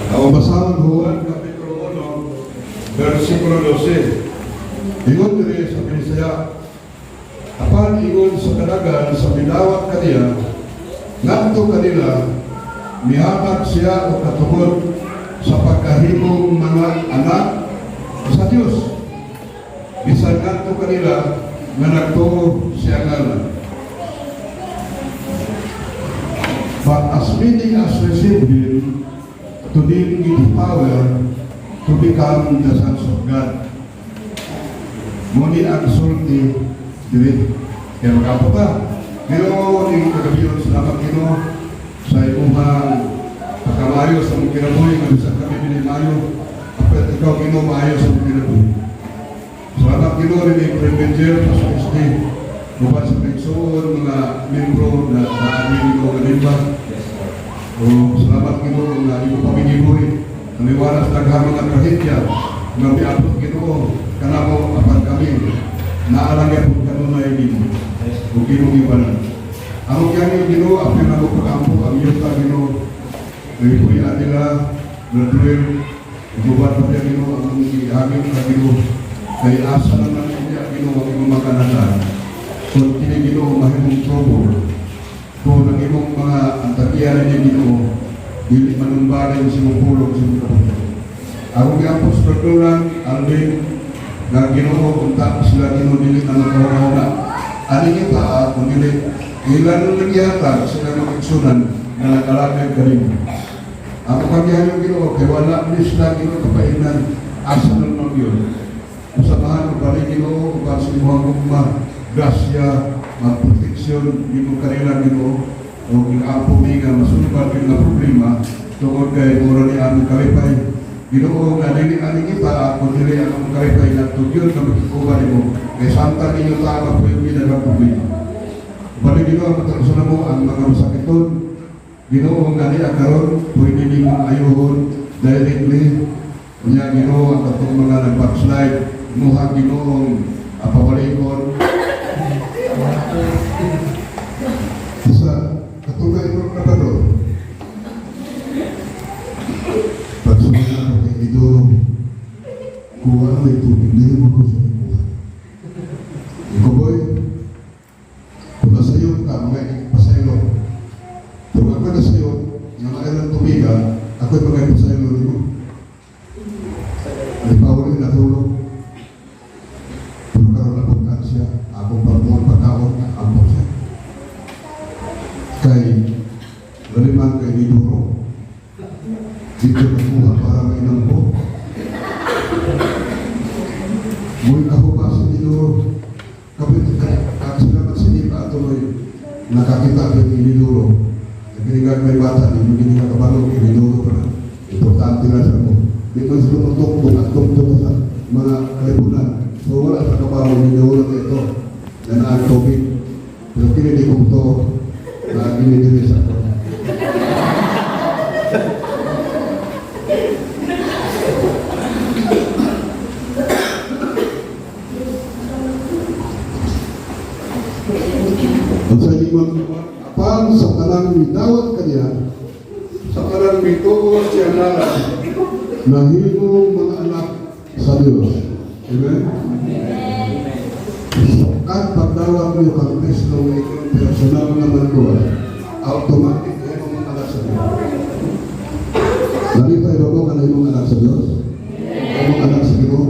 Ang basahan Juan Kapitulo 1, versikulo 12. Ingon diri sa Bisaya, apan ingon sa kadagan sa minawat kaniya, ngadto kanila mihatag siya o katungod sa pagkahimong mga anak sa Dios. Bisan ngadto kanila nga nagtuo siya ngalan. But as many as received him, to them give power to become the sons of God. Muni ang sulti diri. Kaya magkapata. Ginoo ni kagabiyon salamat Ginoo sa imong pagkamayo sa mong kinabuhi nga bisan kami binimayo. Apet ikaw Ginoo maayo sa mong kinabuhi. Salamat Ginoo ni Prevenjer sa SD. Bukan sa pagsuon mga membro na amin Ginoo kanimba. Salamat Ginoo na imo paminibuhi. Naliwalas naghamang ang kahitya nga biapot Ginoo kanamo apan kami naalagyan po kanunay Ginoo o Ginoo ibanan. Ang kaya Ginoo apil na mo pag-ampo ang iyong ka Ginoo nagpuya nila nadruel ibubat pa niya Ginoo ang ihagin ka Ginoo kay asa naman niya Ginoo ang imong makanatan kung kini Ginoo mahimong trouble kung ang imong mga antakiyan niya Ginoo dili manumbalin sa imong pulong sa imong kapatid. Ako gapos pagtulang Alvin na Ginoo unta sila Ginoo dili na magkawala. Ani kita kung dili ilan nung nagyatag sila magigsunan na nakalagay kanimo. Ako kagyan yung Ginoo kay wala ni sila Ginoo kapainan asa ng nagyon. Usamahan mo balik Ginoo kung sa imong gugma grasya magproteksyon imo kanila Ginoo o ang nga masunod na problema tungkol kay mura ni aming kalipay. Ginoo nga dili ani kita kung dili ang kalipay na tudyon na magkukuha mo kay santa ninyo tama po yung ginagawa problema. Balik Ginoo matalusan mo ang mga masakiton. Ginoo nga di akaron pwede nimo ayuhon directly unya Ginoo ang katong mga nag-backslide muha Ginoo pabalikon isa katulad ito na ba doon? Pagsunan ako kay Idoro, kuha may tubig, hindi mo ko sa ibuha. Ikaw boy, kung nasayo ka, mga pasaylo. Kung ako nasayo, yung mga ilang tubiga, ako'y mga pasaylo rin mo. Alipaw rin natulog. Kung karoon na pagkaan siya, akong pagkaon, ampok siya. Kay Laliman kay Idoro dito nakuha para may nangko muli kahubas sa Idoro kapit sila magsinipa ito may nakakita kay Idoro nagpinigag may bata hindi hindi nakabalo kay Idoro pa na importante na siya mo di man sila matungtong at tungtong sa mga kalipunan so wala sa kabalo ni Idoro na ito na naag-topic pero kinilig ko ito na ginigilis ako. Ang sa limang apang sa tanang midawat kanya, sa tanang mituon siya nala, nahimong mga anak sa Diyos. Amen? At pagdawat niyo kang Kristo ng ikaw personal naman ko, automatic kayo mga anak sa Diyos. Nalipay ba mo ka na yung mga anak sa Diyos? O mga anak sa Ginoo?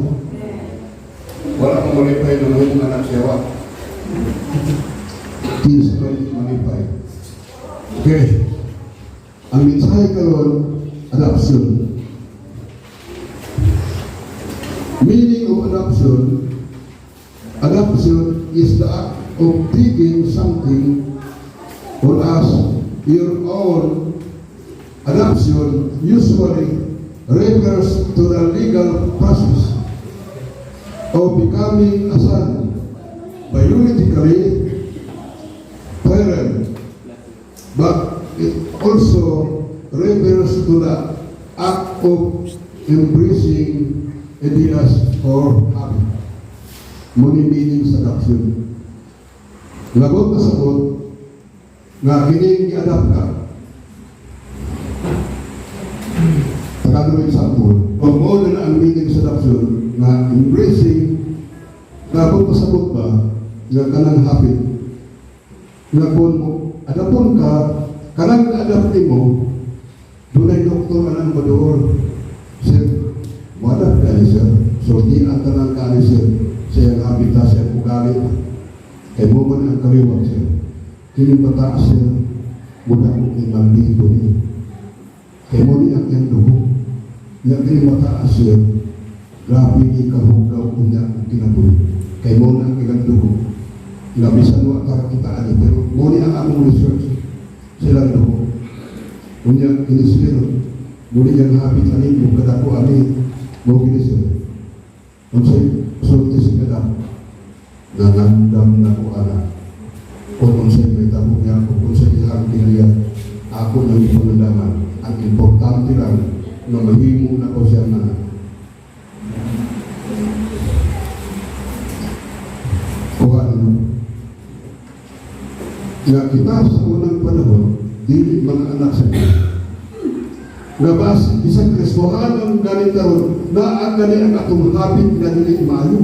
Wala kang malipay na yung anak sa Yawa. Please don't malipay. Okay. Ang mensahe karon, adoption. Meaning of adoption, adoption is the act of taking something or as your own. Adoption usually refers to the legal process of becoming a son, biologically parent, but it also refers to the act of embracing ideas or habit. Muni meaning sa adoption. Lagot na sagot nga kining i-adapt ka. January example, pag-mo na ang meeting sa Daksyon na embracing na kung pasabot ba nga kanang hapit nga kung adapon ka kanang adapti mo dunay doktor anang madoor sir wala kayo sir so di ang kanang kani sir siyang habita siyang ugali kay mo man ang kaliwag sir kini pataas sir muna kong imaldito niyo kay mo ni ang yung dugo yang kini mataas sir grabe ni kahugaw niya ang kinabuhi kay mo na ang ilang dugo nga bisan mo ang karakitaan pero mo ni ang among research silang dugo kunya kinisir muli yang habit ani mo kadako ani mo kinisir unsay sulti sa kadam nangandam na ko ana kung unsay may tabo niya kung unsay ihang kinaya ako nang ipangandaman ang importante lang na mahimo na ko siya na nga kita sa unang panahon dili mga anak sa Diyos nga bas isang Kristohan ang galing karon na ang gani ang atong habit nga dili maayo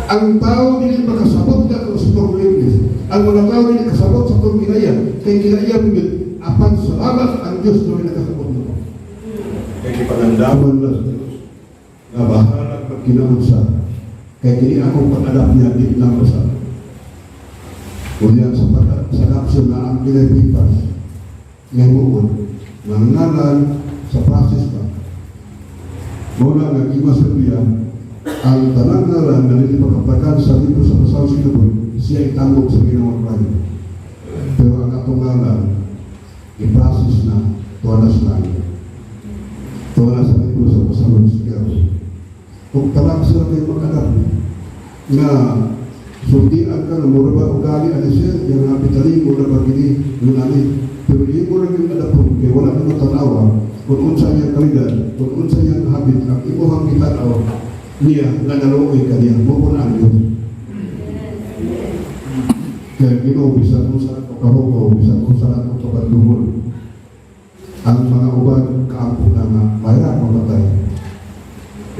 ang tao dili makasabot ka kung sa problema ang mga tao dili kasabot sa itong ginaya kay ginaya mingit apan salamat ang Diyos na nakasabot mo kay kipangandaman na sa Diyos nga bahala pagkinaunsa kay kini akong pag-adapt niya di na masama kunya sa Daksyon na ang pinapipas ngayon nangalan sa process pa mula nag-iwa sa biya ang tanang ngalan na nilipagkapagan sa libro sa pasaw sinabon siya itangog sa ginawang rayo pero ang atong ngalan i-process na tuwanas sa libro sa pasaw sinabon kung talag sila kayo mag-adap na sultian ka na mura ba ugali ano siya yung napitali mura ba gini nunani pero yung mura yung adapon kaya wala nang matanawa kung unsa niyang kalidad kung unsa niyang habit ang imuhang kitanaw niya na naluoy ka niya mo po na ang Diyos kaya ginoo bisan kung saan ko kahugaw bisan kung saan ko kapandungon ang mga uban kaampo na nga mayroon mamatay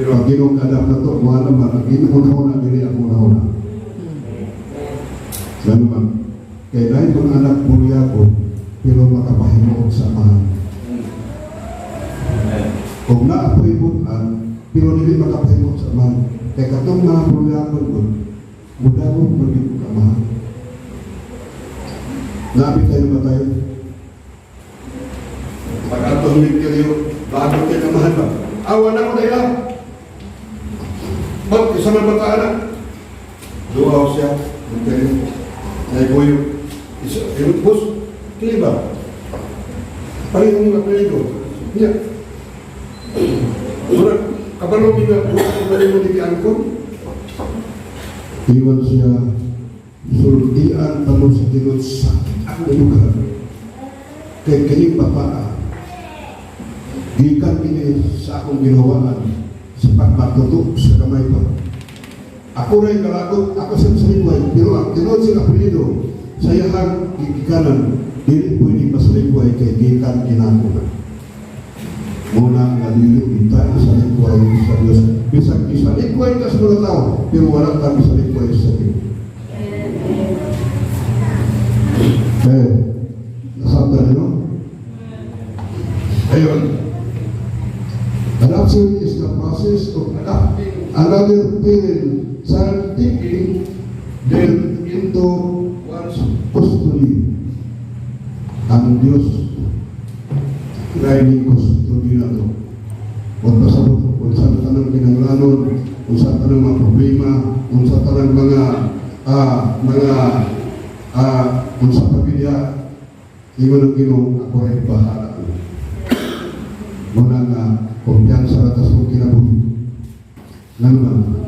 pero ang ginong kadam na to mga naman ang ginong dili ang una-una naman, kaya dahil mga anak muli ako, pero makapahimo sa amahan. Kung naapoy-butan, pero hindi makapahimo sa amahan, kaya katong mga muli ako doon, muda mo magiging kamahan. Nabit tayo ba tayo? Pagkatong kayo, bago kayo kamahan ba? Awan ako na ilang. Ba't isang mga anak? Luaw siya, magkayo. Ay boyo, yung bus, kiliba. Parehong napaligo. Niya. Murag, kabalong nga, kung mo di angkon. Iwan siya, sultian talo sa tinod sakit ang lugar. Kaya kanyang bapaa, gikan ini sa akong ginawaan, sa pagpatutok sa kamay pa. Ako rin kalagot, ako sa salikuay, pero ang tinod sila apelido, sayahang gigikanan, dili pwede masalikuay kay gikan kinakunan. Muna nga dili bintay sa salikuay sa Diyos. Bisag isalikuay ka sa mga tao, pero wala kami salikuay sa Diyos. Nasabda nyo? Ayun. Adoption is the process of adopting another parent thinking then into one's custody. Ang Diyos training custody na ito. Kung pasabot, kung saan tanang pinanglanon, kung saan tanang mga problema, kung saan tanang kung saan pamilya, ingon ang Ginoo, ako rin bahala. Muna nga, kumpiyansa sa atas kong kinabuhi. Naman,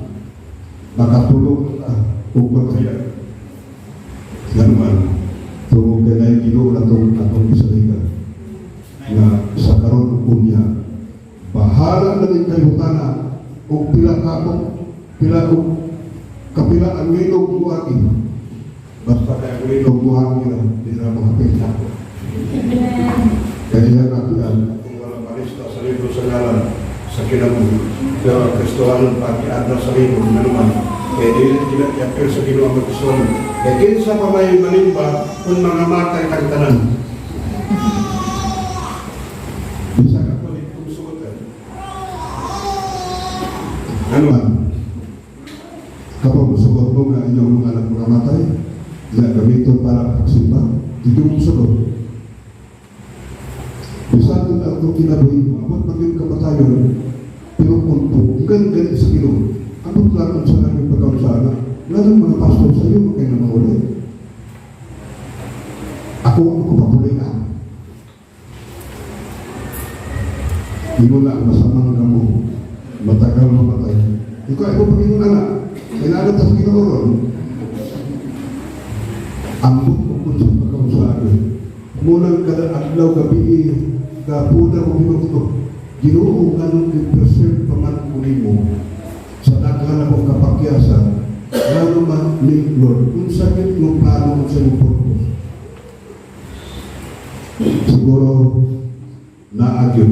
makatulog ka kung pagkaya. Naman, tungkol ka na yung Ginoo na itong isalikan. Na sa karon kunya, bahala na rin kayo tana kung pila kapila ang linog buhagi. Basta kaya ang linog buhagi na, hindi na mga pila. Kaya natin ang kinabuhi. Kaya Kristohanon pag-iadna sa rin kung naman. Kaya dili tidak i-appeal sa Ginoo ang Kristohanon. Kaya kinsa pa may malimba kung mga matay kang tanan. Bisa ka pa rin kung suotan. Ano man? Kapag suot mo nga inyong mga anak mga matay, na gamiton para pagsimba, ito mong suot. Bisa ito na ito kinabuhin mo, abot maging kamatayon, pero kung ganit sa Ginoo, abot lang sa naging pagkaunsana, lalong mga pastor sa iyo, makay na maulit. Ako ang kupapulingan. Hindi mo lang masamang gamo, matagal mamatay. Ikaw ay pagiging anak, kailangan sa Ginoo. Ambot mo kung sa pagkaunsana. Munang kada adlaw gabi, kapunan mo Ginoo. Ginoo ganong i-preserve paman ko mo sa daghan akong kapakyasan, lalo man ni Lord, kung sakit mo plano mo sa iyong purpose. Siguro, naagyo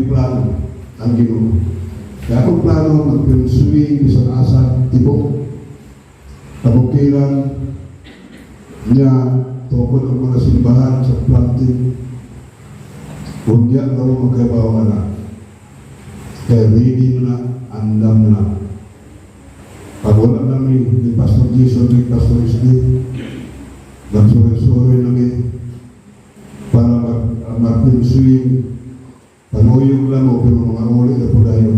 plano ang Ginoo. Kaya akong plano magpinsuwing isang asa, tibok, kabukiran niya, tukod ang mga simbahan sa planting, kung diyan na mo magkabawa na, kaya ready na, andam na. Pag wala namin ni Pastor Jason, ni Pastor Isli, nagsuri-suri namin para mag-pinsuing, panuyog lang o pero mga ulit na po dahil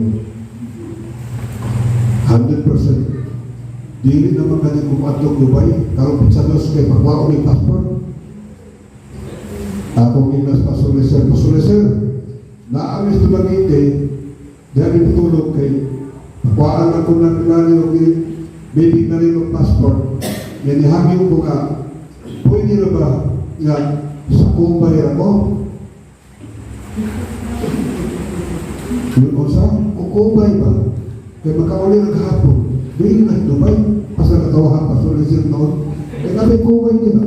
100%. Dili naman kanya kumatog Dubai, karong pinsanos kay pagwako may passport. Akong inas pasuliser, naamis ito lang kay dahil itulog kay pakwaan ako ng pinali o bibig na rin ng passport. Yan ihangin ko nga, pwede na ba nga sa kumbay ako? Yun o sa, kukumbay ba? Kaya magkauli naghapon, doon na Dubai, pas nagkatawahan pasuliser noon, kaya kami kumbay nila.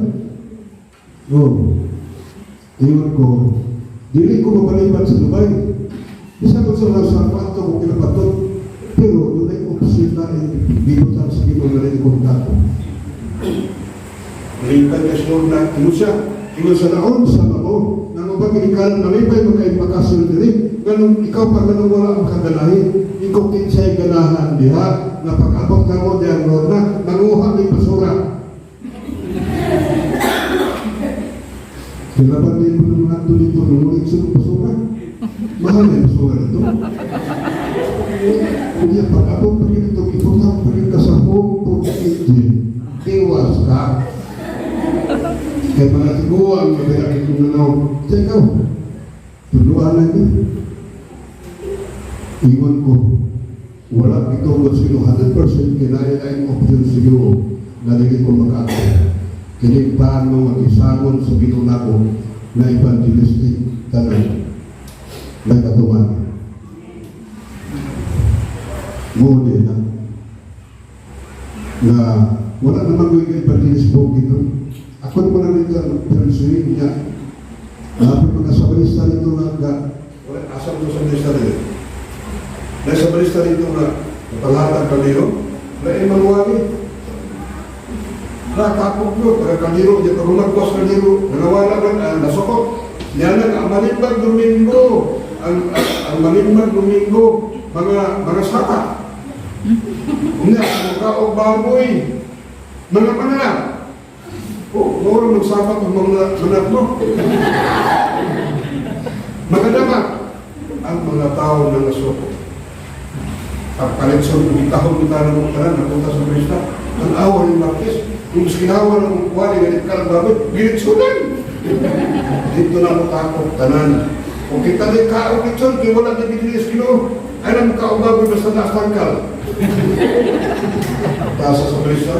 Iwan ko, dili ko mabalipan sa Dubai. Bisa ko sa kwarto kung kinapatot, pero doon ay opposite na bibutan sa Ginoo na rin kontato. Malipan ka siya na ingon sa naon sa mamo, nang pagkinikan malipay mo kay pagkasunod rin, ganun ikaw pa ganun wala ang kaganahin, ikaw kinsay ganahan diha, na pag-abot ka mo diyan Lord na, nanguha ng basura. Kailangan din mo ng mga tulito nung ikso ng basura. Mahal na yung basura nito. Kaya pag-abot pa rin ito, ipunang pa rin ka sa home for the aging. Iwas ka. Kaya mga tiguan, magayakit kong nanaw. Diyan ikaw. Tuluan na yun. Iwan ko. Wala ito kung sino 100% kinaya yung option siguro na hindi ko makakita. Kini paano mag-isangon sa Ginoo ko na evangelistic tanan na katuman. Muli na wala naman ko yung evangelist po gito. Ako naman na rin pinsuin niya. Napin mga sabalista nito na asam ko sabalista rin. Dahil sabalista nito na panghatag kanino na imanuwagi. Nakapok nyo, pagkakaliro, di pag-umagpos kaliro, nanawala ka, nasokot. Yan ang Malimbag Domingo, ang Malimbag Domingo, mga saka. Nga, mga kaog baboy, mga mananap. Mura magsapat ang mga manap mo. Mga damat, ang mga tao na nasokot. Pagpalit sa itahon kita ng mga tanan, napunta sa Krista, ang awa ng Marquez, kung ginawa ng kuwari, ganit ka ng baboy, ginit sudan. Dito na mo takot, tanan. Kung kita din kaong kitson, kaya wala na bilis Ginoo, ay lang kaong baboy basta nakastangkal. Tasa sa Krista,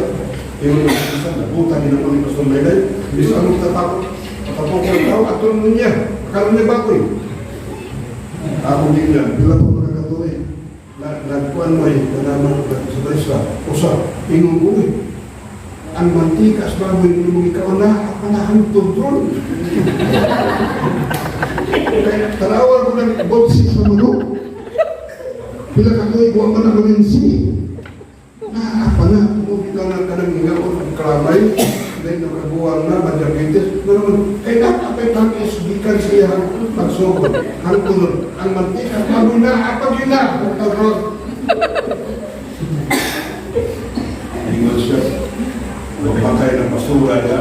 yung nagsisan, nabutan din ako ni Pastor Melay, hindi sa anong tatakot. Patapok ng tao, at tulungan niya, akaroon niya baboy. Ako din yan, bila po nakakatuloy. Nagkuhan mo ay kanaman sa Krista, usap, inong uwi. Ang mantikas baboy ng mga ikaw na, panahan tutron. Kaya tanawal ko ng botsi sa manok. Bila ka ko'y buwan man ang malinsi. Apa na, kung ka ng hingaon ang kalamay, dahil nakabuwang na, madyabitis, kaya apay pang isbikan siya magsugod. Ang tulog, ang mantika, ano na, apa yun na, ang tarot. Ingat siya, magpakay ng basura niya.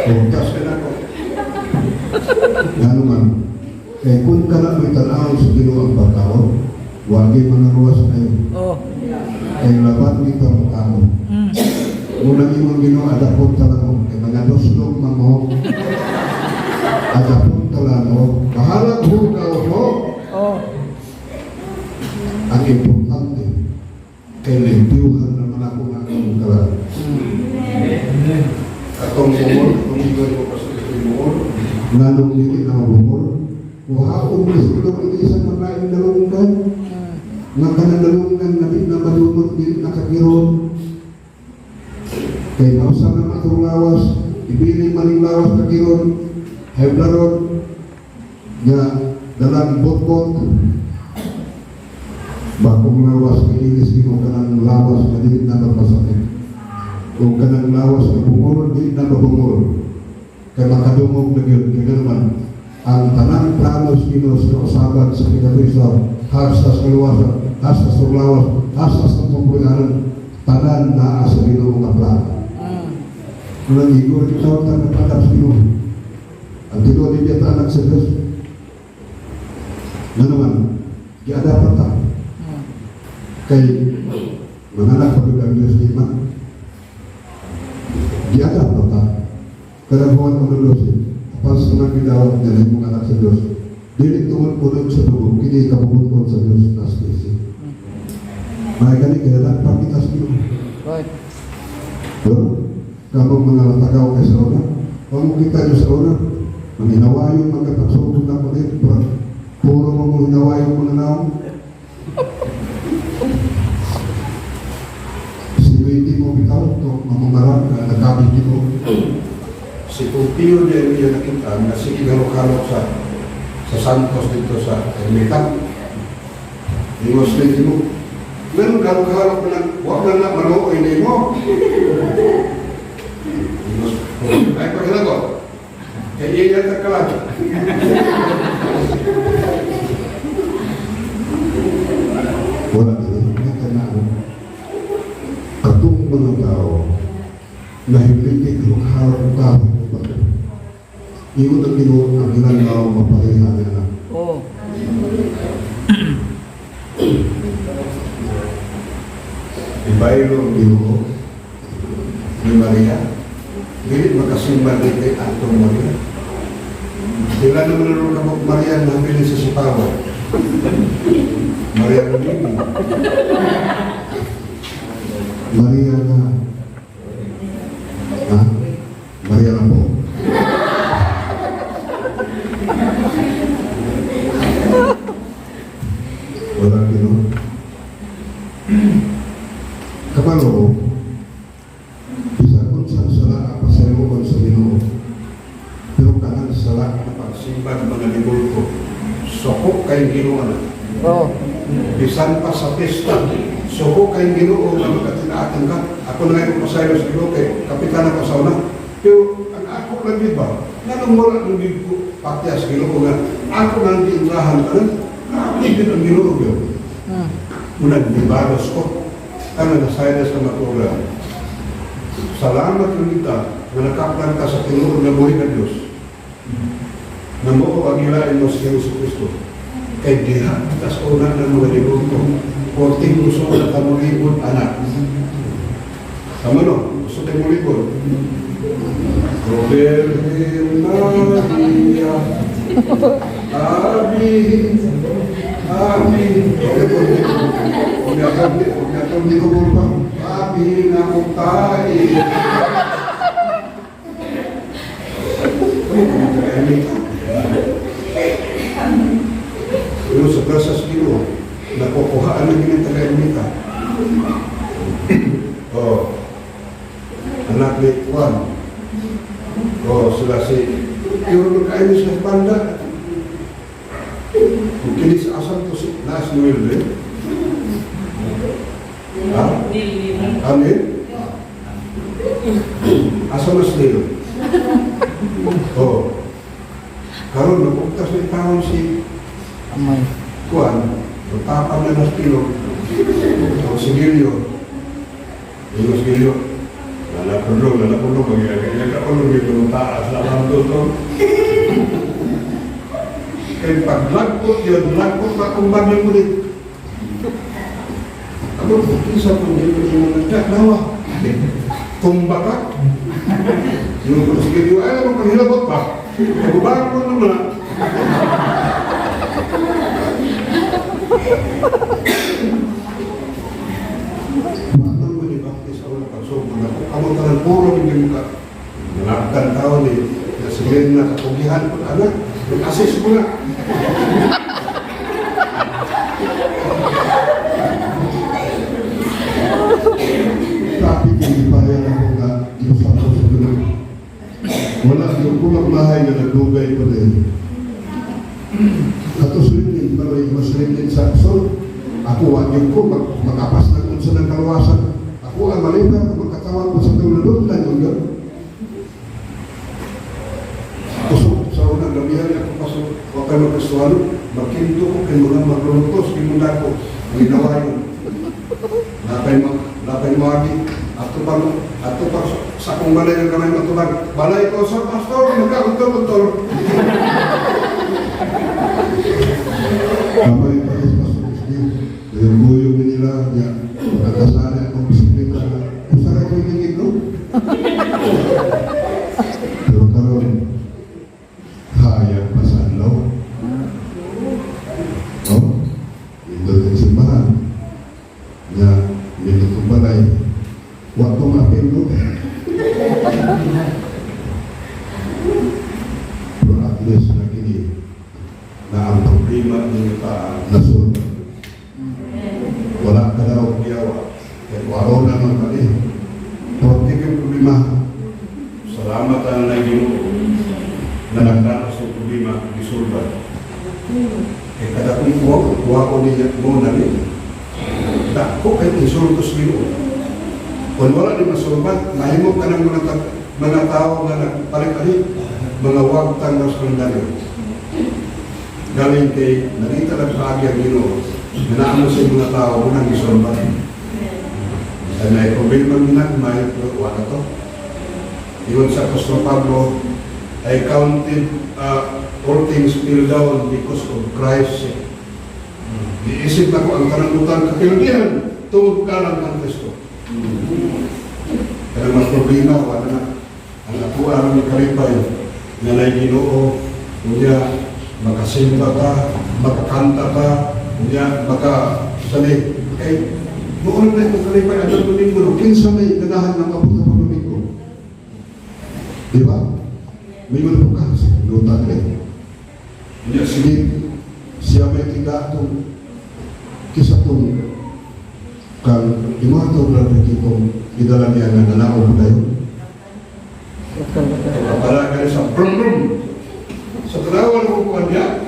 Hugas ka na ko. Ano man, kung ka na may tanaw sa ginuang pagkaon, wagi manaruwas kayo. Kaya labat ni pagkaon. Unang imong Ginoo adapon talano kay mga doslog mamo. Adapon talano, bahala hugaw mo. Ang importante kay limpyuhan naman ako ng akong kalan. Atong bumol, atong igor ko pa sa bumol, nanong dili na bumol. Kuhaon mo siguro ito isang maglaing dalungan. Nga kanandalungan na madunod dili nakakiron. Kaya nausa na matong lawas, ibili maning lawas kakiron, heblaron, nga dalang bot-bot, bakong lawas kailis mo kanang lawas na di na magpasakit. Kung kanang lawas na bumul, di na mabumul. Kaya makadungog na yun, kaya naman, ang tanang planos kinos na usaban sa kinabisaw, hasas kaluwasan, hasas ng lawas, hasas ng pumpulianan, tanan na asa Ginoo nga plano. Nang igor di tawag na napadap sa Ginoo. Ang Ginoo di biyata anak sa Diyos. Na naman, di ada pata. Kay manganak pagod ang Diyos di man. Di ada pata. Karabuan ko lulusin. Kapag sa mga gidawat na yung anak sa Diyos, dinig tungod po doon sa dugo, kini kabubukod sa Diyos na spesi. May kani kailan pagkitas Ginoo. Right. Kamong mga latagaw kay sa una, huwag mo kita nyo sa una, manghinawayo, magkataksugod na ko dito, puro mo hinawayo mga naong. Sinuiti mo bitaw, ito, mamamarap na nagkabit dito. Si Pupio din niya nakita, na si Igarok-Harok sa Santos dito sa Ermita. Ingos na mo, meron garok-harok na, huwag na maluoy na mo. Ay, pagkala ko. Kaya iya nagkalag. Wala na katong mga tao na hindi harap ang tao. Iyon ang Ginoo ang ilang tao mapahihan nila. Ibaylo ang Ginoo ni Maria. Dili makasimbang dito atong Maria. Sila naman naroon kapag Maria na bilin sa Sipawa. Maria na bibi. Maria na. Ha? Maria na po. Walang Ginoo. Kapalo, sa Ginoo. Pero kanan sala na pagsimban mga libulto. Sokok kay Ginoo na. Bisan pa sa pista. Sokok kay Ginoo na magkatinaatin ka. Ako na ngayon pasaylo sa Ginoo kay kapitana pa sa una. Pero ang ako lang di ba? Nanumura ng bigko pati sa Ginoo nga. Ako nang diinrahan ka na. Nakapigil ang Ginoo yun. Unang dibalos ko. Ano na saylo sa matura. Salamat kita na nakaplan ka sa tinuod na buhay ng Diyos na mo ang ilain mo sa Yesu Cristo kay diha tas una ng mga libon ko 14 gusto ko na tamulibon anak tama no? Gusto tayo mulibon Virgen Maria Amin huwag natong di ko ba Amin akong tayo pero sa prasas Ginoo nakukuhaan na ginang taga-Ermita anak ni Juan sila si pero nagkain sa banda ni Wilde? Ha? Amin? Asa mas nilo? Oo. Karon napuktas ni taon si Kuan, tapang na mas kilo. O si Gilio. Yung si Gilio. Lalapulo, magiging kaulong yung taas na lang doon. Kaya paglagpot yun, lagpot na kumbang yung ulit. Ako, isa po yung nagkaknawa. Tumba ka. Yung si Gilio, ay naman panghilabot pa. Pagbago ko naman. Bakit mo ni Baptist ako na pagsubon ako? Kamang ka ng puro hindi mo ka. Nangaktan tao ni Nasigin na katugihan ko. Anak, mag-assist mo na. Traffic hindi pa yan ako na inusapan sa tulog. Wala yung kulang mahay na nagdugay ko rin. Tapos rin, pero mas rin sa aksyon. Ako, wagin ko, makapas na kung sa nagkawasan. Ako, ang malina, kung magkatawan ko sa tulog na yung gano'n. Kusok, sa unang gabihan, ako pasok, huwag kayo magkastualo, magkinto ko, kayo mga maglulutos, kinunda ko, ang ginawa yun. Napay magi, ato pa, sa kong balay ng kamay matubag, balay ko sa pastor, magkakutol-utol. Kamay pa sa pastor, yung buyong nila, pagkasali akong bisikleta, usara ko yung ito. Pero karon, hayag pa sa anlaw. Indot yung simbahan. Nga, minit kong balay. Huwag kong mapilo. Pero at least na kini, na ang problema ng nasunod. Wala ka daw biyawa. Kaya waro na naman kali. Huwag yung problema. Salamat ang naging na nagdanas ng problema isulban. Kaya kada kong kuha ko niya mo na rin. Dako ay isultos Ginoo. Kung wala di masulban, mahimok ka ng mga tao na nagpalit-palit, mga wagtang na sundalo. Galing kay nakita lang paagi ang Ginoo, ganaano sa mga tao unang isulban. At may problema nila, may wala to. Iyon sa Apostol Pablo, I counted all things fell down because of Christ. Iisip na ko ang kanangutan kakilbihan, tungkol ka lang ng Kristo. Kaya mga problema, wala na. Ang akuan ng kalipay, nanay Ginoo, kunya makasimba ka, makakanta ka, kunya makasalig. Okay, noon na itong kalipay, anong domingo, kinsa may ganahan ng kapunta pag domingo. Di ba? May malubukan sa lutan rin. Kunya sige, siya may tigatong kisa itong kang imato na kong idala niya nga nanao mo tayo. Para ka sa brum-brum. Sa tanawan ko kuha niya,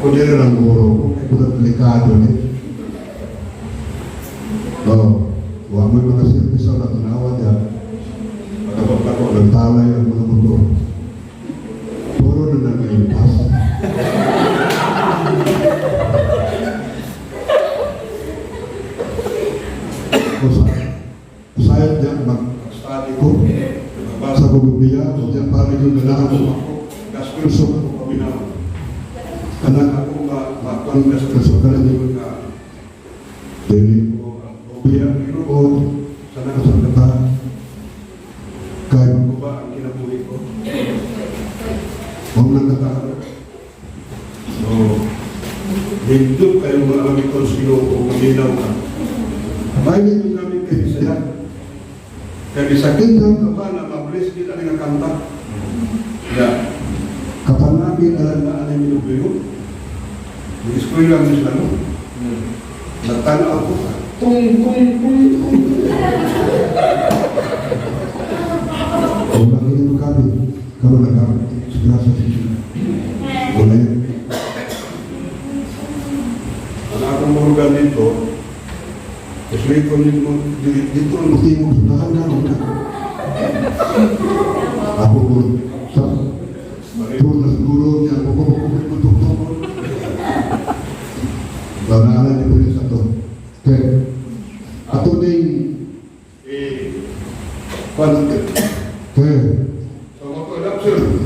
kung din ang guro ko, ay putat delikado niya. Huwag mo yung mga servisa na tanawan niya. Pagkabak ako, nagtalay ang mga motor. Puro na nag-impas. Sayang diyan mag-study ko, magbasa ko Biblia, o diyan para yung ganahan ko ako, kaspilso ko pabinaw. Kanang ako ma-congress ka sa kanan yung mga dili ko ang Biblia, Ginoo, sana ka sa kata, kaya ko ba ang kinabuhi ko? Huwag nang kata. So, hindot kayong mga amikon sa Ginoo o maminaw ka. Bayan yung kami kayo saya. Kaya isakin ka ba na mabilis kita dengan kanta? Ya. Kapan nabi dalam na anay minubuyo? Di-school lang niya sila. Nagtana ako. Kung. Kung nakikita kami, kalau nagkakit, segera sa sisi. Boleh. sugan dito, kasi ko dito ang tingog sa dahan na. Ako ko sa doon na siguro niya ako kukutok-kutok. Banala niyo po sa to. Okay. Ato ding okay. So, adoption.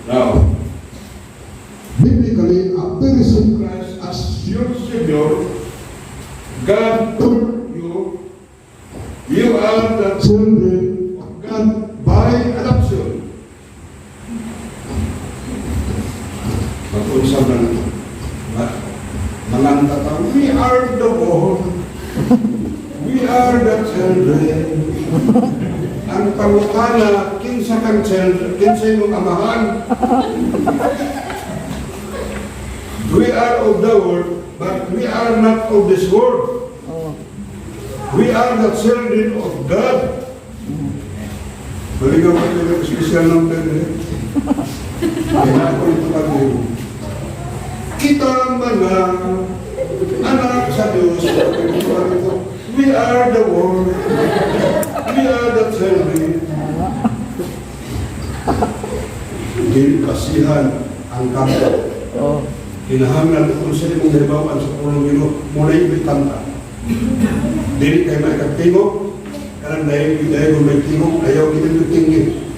Now, biblically, after receiving Christ as your Savior, God told you, you are the children of God by adoption. Mag-unsam na ito. Manantata, we are the world. We are the children. Ang pangutana, kinsa kang children, kinsa yung amahan. We are of the world, but we are not of this world. We are the children of God. Baligaw ko yung special number eh. Kaya ako ito pag-iw. Kita ang mga anak sa Diyos. We are the world. We are the children. Kasihan ang kampo. Kinahanglan kung sila mong nabawaan sa pulong Ginoo, muna yung bitanta. Dili kayo may kagtingog, karang dahil kung may tingog, ayaw kinitutingin.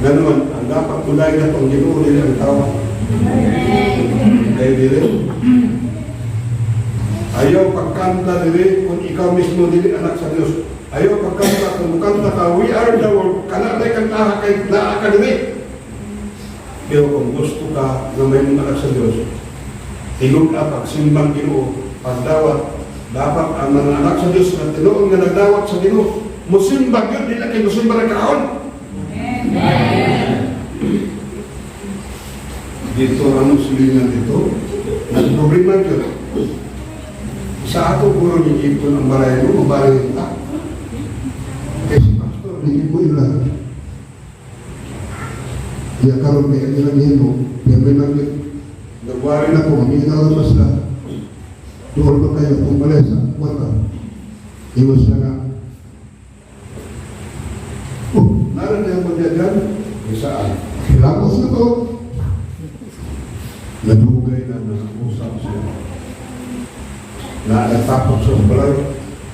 Ganon, ang dapat tulay na itong Ginoo nila ang tawa. Dahil dili. Ayaw pagkanta dili kung ikaw mismo dili anak sa Diyos. Ayaw pagkanta kung kanta ka, we are the world, kanalay kantaha kay naa ka dili. Pero kung gusto ka na may mga anak sa Diyos, tingog na pagsimbang Ginoo, pagdawat, dapat ang mga anak sa Diyos na tinuon nga nagdawat sa Ginoo, musimbang yun, di na kayo musimbang ang kaon. Dito ang silingan dito, nagproblema yun. Sa ato puro nilipon ang balay mo, mabalay kita. Kasi pastor, nilipon lang. Ya kalau may ilang hino, may langit, nagwari na po, may inalamas na. Doon ba kayo kung malesa, wala. Iwas na nga. Oh, naran na yung magyagan? Saan? Hilamos na to. Nadugay na usap siya. Natapos sa balay.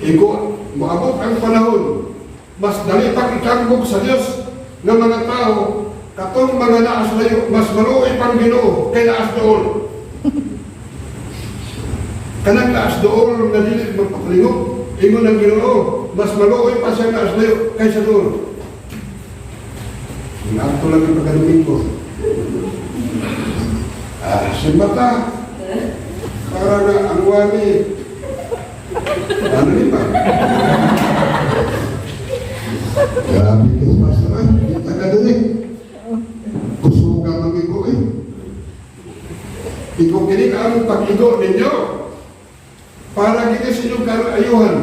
Iko, maabot ang panahon. Mas dali pang ikambog sa Diyos ng mga tao. Katong mga naas layo, mas maluoy pang Ginoo kay naas doon. Kanang naas doon na dili magpakalingok, ingon ng Ginoo, mas maluoy pa siya naas layo kaysa doon. Inato lang yung pagkaluming ko. Simbata, para na ang wali. Ano rin ba? Grabe ka sa pastor, kita ka doon eh. Kusugang ang igo eh. Igo kini ka ang pag-igo ninyo. Para kita sa inyong ayuhan.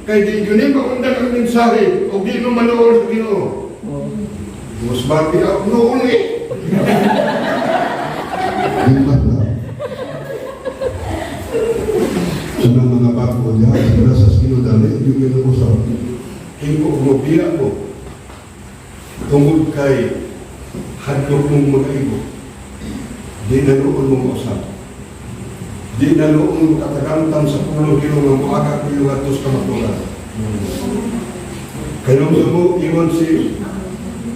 Kaya di yun maundan ang mensahe o di nyo manood sa Ginoo. Mas bati ako noon eh. Himbat na. Sa mga bago diyan, sila sa sinodali, yung pinag-usap. Hingko umubiya ko. Tungod kay hadlok mong mga ibo. Di naluon mong usap. Di naluon mong katagantan sa pulo kilo ng muaga ko yung atos kamatulan. Kaya mo, iwan si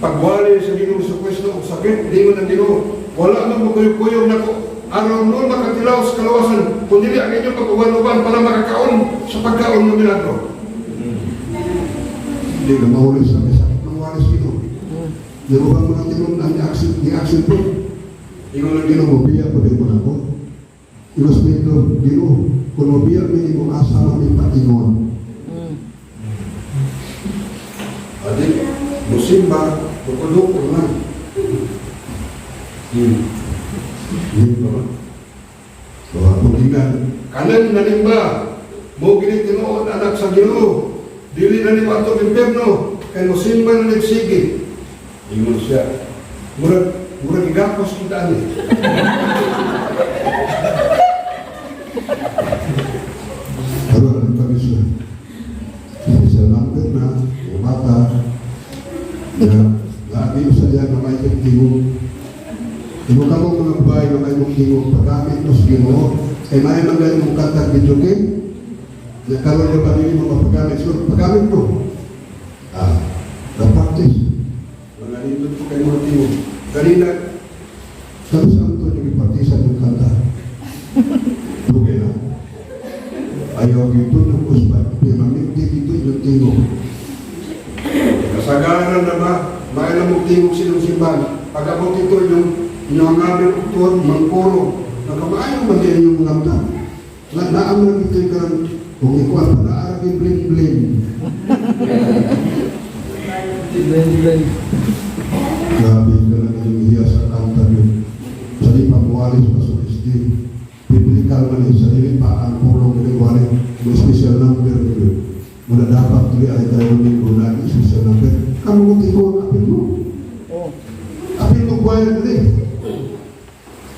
pagwali sa Ginoo sa pwesto o sakit, di mo na Ginoo. Wala na mo kuyog-kuyog na ko. Araw noon makatilaw sa kalawasan, kung dili ang inyong pag-uban-uban para makakaon sa pagkaon ng milagro. Hindi na mahulis na may sakit ng walis ito. Naruhan mo natin nun ang i-action po. Ikaw lang Ginoo, biya po din mo na ko. Iwas mo ito, Ginoo, kung mabiya mo yung asa namin patingon. Adik, musimba, tukul-tukul na. Hindi ba? So, pulingan. Kanan na limba, mo ginitinoon anak sa Ginoo. Dili na ni Pato Impierno, kay musimba na nagsige. Ingon siya. Murag, murag igapos kita ni. Pero ang pag-isa, isa number na, yung bata, na lagi sa diyan na may tingog. Imo ka mo mga babae na may tingog, pagkamit mo sa Ginoo, ay may magaling mong kantang video game, na karoon na ba nila mga pagkamit? So, pagkamit mo. Na-practice. Mga nindot ko kayo mga tingog. Kanina, kami sa ito yung ipartisan ng kanta. Dugay na. Ayaw ito ng kuspan, pero mamigdig ito yung tingog. Kasagaran na ba? May namang tingog silang simbahan. Pag-abot ito yung nangamin uktuan, mangpuro. Nagkamaayong ba din yung lamda? Naamang ito yung karang, kung ikuan pa naaragin bling-bling. Grabe ka lang yung hiya sa kanta yun. Sa di pamuwalis pa sa Steve. Piplikal man yung sarili pa ang pulong nilikuanin. May special number yun. Muna dapat tuloy ay tayo minggo na special number. Kamu mo tiko ang apil mo. Apil mo buhay na rin.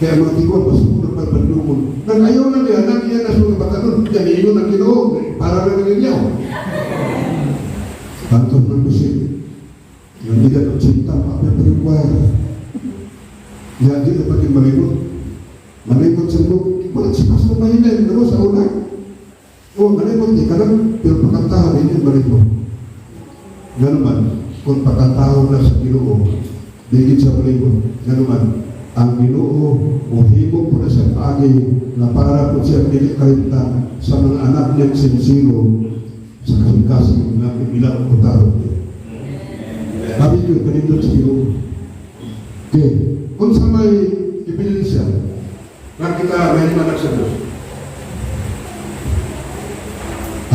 Kaya mga tiko, mas muna pagpandungon. Nang ayaw na niya, nang iyan na sunod bata nun. Yan, iyon ang Ginoo. Para na nangyayao. Kantos ng bisip. Yung hindi ka cinta, apa yang require. Jadi dapat yang malimut sembuh. Buat si pastor mainin terus sa una. Oh, malimut di kadang pil pakantahan ini malimut. Ganun man, kung pakantahan na sa Ginoo, digit sa malimut. Ganun man, ang Ginoo o himo po na sa pagi na para po siya pinikalimtan sa mga anak niyang sinsiro sa kasing-kasing na ibilang utaro. Sabi ko, ganito sa Ginoo. Okay, kung sa may ebidensya, na kita may manak sa Diyos.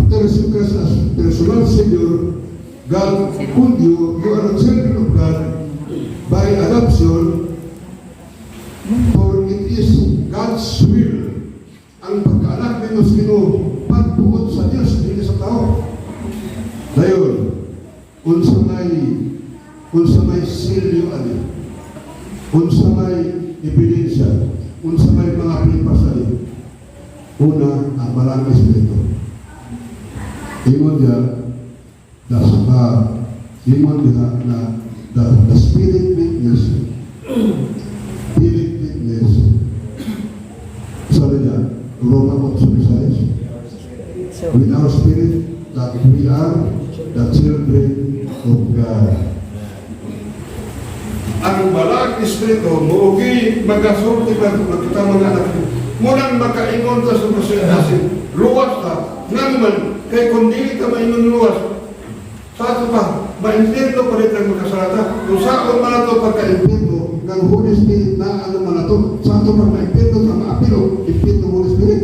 After receiving Christ as personal Savior, God called you, you are a children of God by adoption, for it is God's will ang pagkaanak ninyo sa Ginoo pagbuot sa Diyos, hindi sa tao. Dayon, unsa may silyo ani, unsa may ebidensya, unsa may mga pinipasali. Una, ang malang Espiritu. Ingon dia na the Spirit witness, Spirit witness. Sabi niya, Roma 8:6, with our spirit that we are the children of God. Ang balang Espiritu, muugi magasulti ba kita mga anak mo. Munang makaingon ta sa masinasin, luwas ta, naman, kay kundi ka maingon luwas, sa ato pa, ma-impirno pa rin ang magkasalata. Kung saan man ito pagka-impirno, ng Holy Spirit na ano man ito, sa ato pa ma-impirno sa maapilo, impirno Holy Spirit.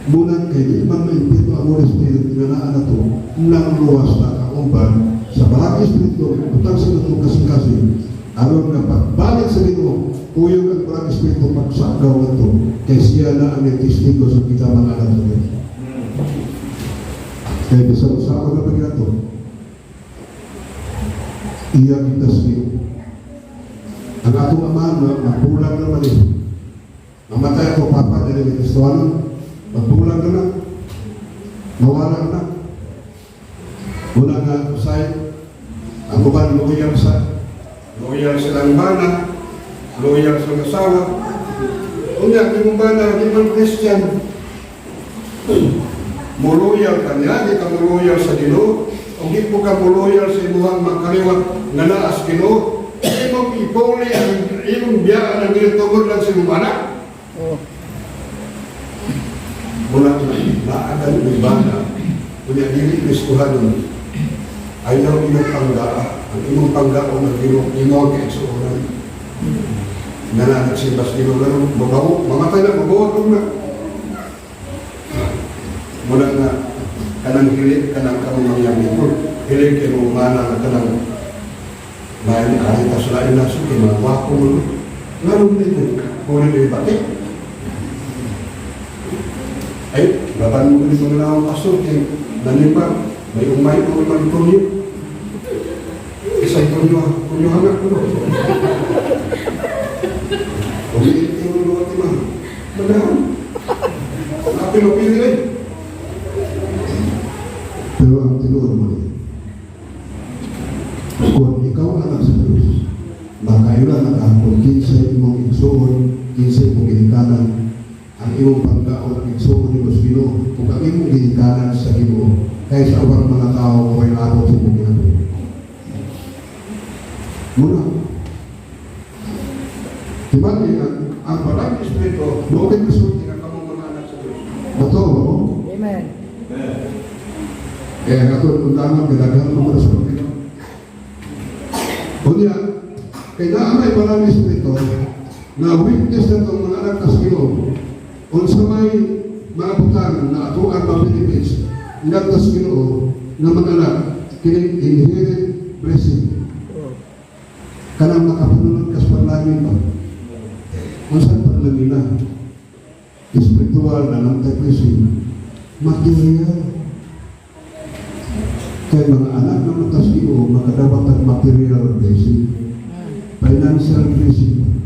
Munang kay di man ma-impirno ang Holy Spirit, nga na ito, nang luwas na kauban, sa balang Espiritu, utang sa ito kasing-kasing, aron nga pagbalik sa Ginoo, kuyog ang balang Espiritu pagsagaw na ito, kay siya na ang testigo sa kita mga anak sa Diyos. Kaya bisang-usawa na pag ito, iya kita siya. Ang atong amahan, magbulang naman eh. Mamatay ako, Papa, dahil may Kristoano, magbulang na lang, mawala na. Una nga, usay, ang uban, loyal silang bana, loyal silang asawa. Unya, di mong bana, di mong Christian. Muloyal ka niya, di ka muloyal sa Ginoo. Kung di po ka muloyal sa imuhang makaliwat nga naas Ginoo, imong ipuli ang imong biyaan ang ginitugod lang sa imong anak. Mula na, naagan ng bana, kunya dili Kristohanon, ayaw imong panggaa, ang imong panggaon ng Ginoo, imong kaigsuonan. Nga na nagsimbas Ginoo lang, mamatay na, mabuhat na. Mula na, kanang hilit, kanang kamamang ito, hilit kayo umana na kanang mayan kahit asalain na suki, mga wako mo. Ngayon dito, kung ito batik. Ay, baban mo dito na akong pastor, kaya nanimba, may umay ko naman ito niyo. Isa ito niyo anak ko. Umiit yung mga timah. Madaan. Napil-pili rin. Pero ang tinuod mo rin, kung ikaw anak sa Diyos, makailan ang kung kinsay imong igsuon, kinsay imong ginikanan, ang imong pagkaon ang igsuon ni Ginoo, kung ang imong ginikanan sa Ginoo, kaya sa awang mga tao ay abot sa imong ginikanan. Muna, tibagi ang Banal na Espiritu, doon kasulti ng kamong mga anak sa Diyos. Totoo ba mo? Amen. Kaya katulad undangan, pinaghan mo na sa Panginoon. Kunya, kaya naamay Banal na Espiritu, na witness na itong mga anak sa Ginoo, kung sa may mga butang na atuan mga benefits, ingat sa Ginoo, na mga anak, kining inherent blessing. Kanang makapanunod kas panlangin ba? Kung saan panlangin na? Espiritual na ng blessing. Material. Kaya mga anak na matas iyo, makadapat ang material blessing. Financial blessing.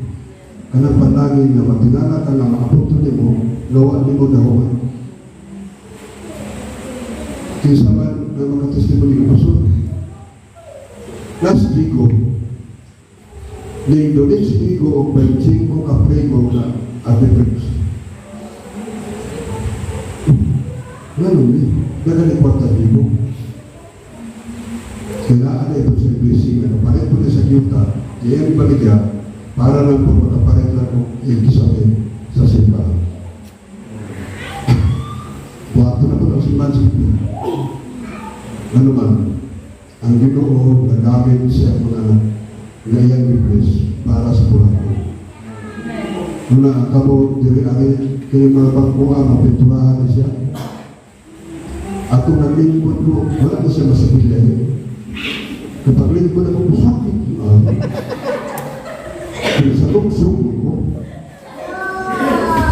Kanang panlangin na matinala ka na makapunto mo, gawa ni mo daw. Kaysa man na makatestimony ng pasok. Last week ko, ni Indonesia ko o 25 kaprego na artifacts. Ganun eh, nagaling 4,000. Kailangan na ito sa blessing, palit po na sa yuta, iyan baligya, para lang po makapalit lang po yung kisamin sa simbahan. Buhato na po ang simbahan sa Pilipinas. Ano man, ang Ginoo nagamit siya mga ngayon i-bless para sa bulan ko. Nuna kamo diri ari kini mga pagkuha mapinturahan na siya. Ako naglingkod ko, wala na siya masabilya. Kapag lingkod ako, sakit. Sa luksong ko.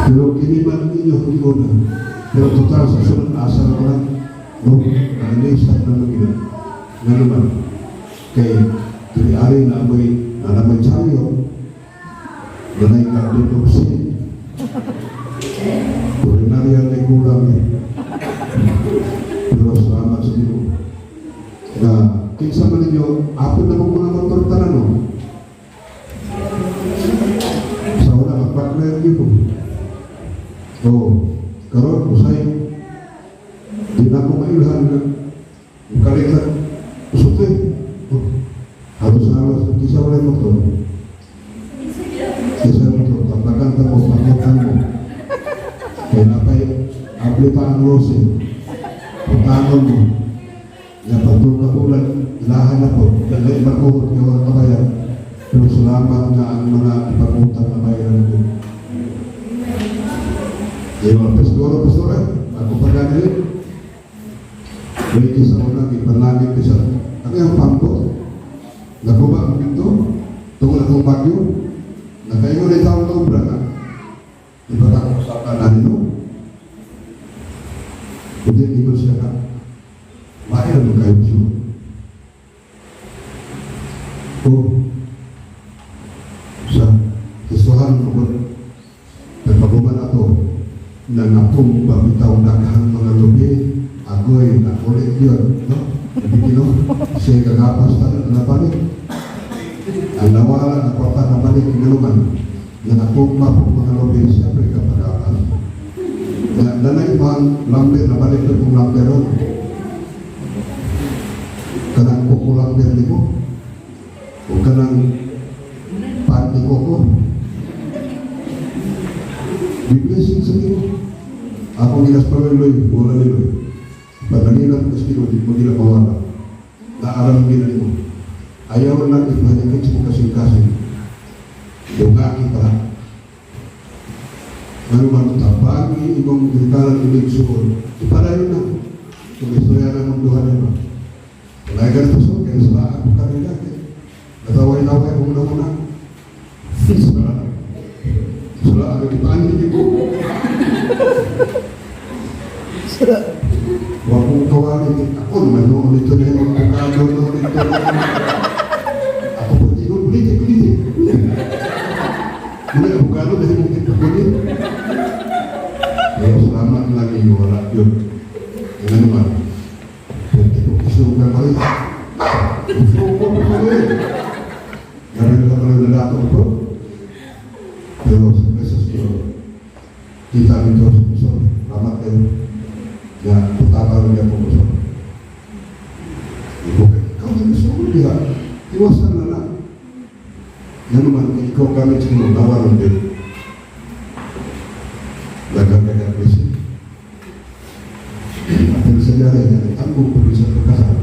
Pero kiniman ninyo hindi na. Pero total sa sunod na asal ko lang, no, nalilisap na mag-ina. Nga naman, kay diri ari na may charyo, nanay ka dito siya. Kulinarya na kulang eh. Pero salamat sa iyo. Na kinsa man ninyo, apod na mong mga motor tanan, no? Sa una, mag-backler dito. So, karon usay, di na ko mailhan na kalikat usutay. Harus kisah oleh motor. Kisah motor, tambakan temu, paketan mo. Kenapa ya? Aplitaan losin. Pertangan mo. Ya betul kapulan, ilahan na po. Dali magkuhot ng mga kabayan. Pero salamat na ang mga ipagutang na bayan natin. Yung pastor, ako pagkakalin. May kisah mo lang, ipanlangit kisah. Ano yung pambot? Nakuha ang pinto, tungkol akong bagyo, nakaingon ay taong obra na, ipatakasakan na nito. Hindi ko siya na, mahal mo kayo siya. O, sa isuhan ko, pagpaguman ako, na napong babitaw na kahang mga lubi, agoy, nakulit yun, no? Hindi no, siya kagapas na balik. Ang nawala na kwarta na balik naman na natugma po mga lobe siyempre kapagapas. Nanay pang lamber na balik na kong lamberon. Kanang kuko lamber ni mo. O kanang pati koko. Biblessing sa iyo. Ako nilas pagaloy, wala niloy. Pagkanilang kastigo, di mo nila mawala. Naaram nila mo. Ayaw lang ipahanyagin sa kasing-kasing. Yung nga kita. Ano man, tabagi, ibang ginikalan, ibig suon. Ipalayo na. Kung istorya na mong duhan nila. Kaya ganito so, kaya sila ako kanila. Nataway-naway ako muna-muna. Sila ako ipahan hindi ko. Huwag mong kawalin. Ako naman noon ito na yung avocado noon ito. Ako po, ulit. Muna avocado, Sukong ko eh. Ganun ka pala na dato ko. Pero sa Presos ko, kita nito sa puso. Salamat kayo. Na putataw niya po puso. Ikaw na gusto ko diha. Iwasan na lang. Yan naman, ikaw gamit sa mga nawalan din. Dagang-dagang besi. At ang sejarah niya, tanggung ko sa pagkasal.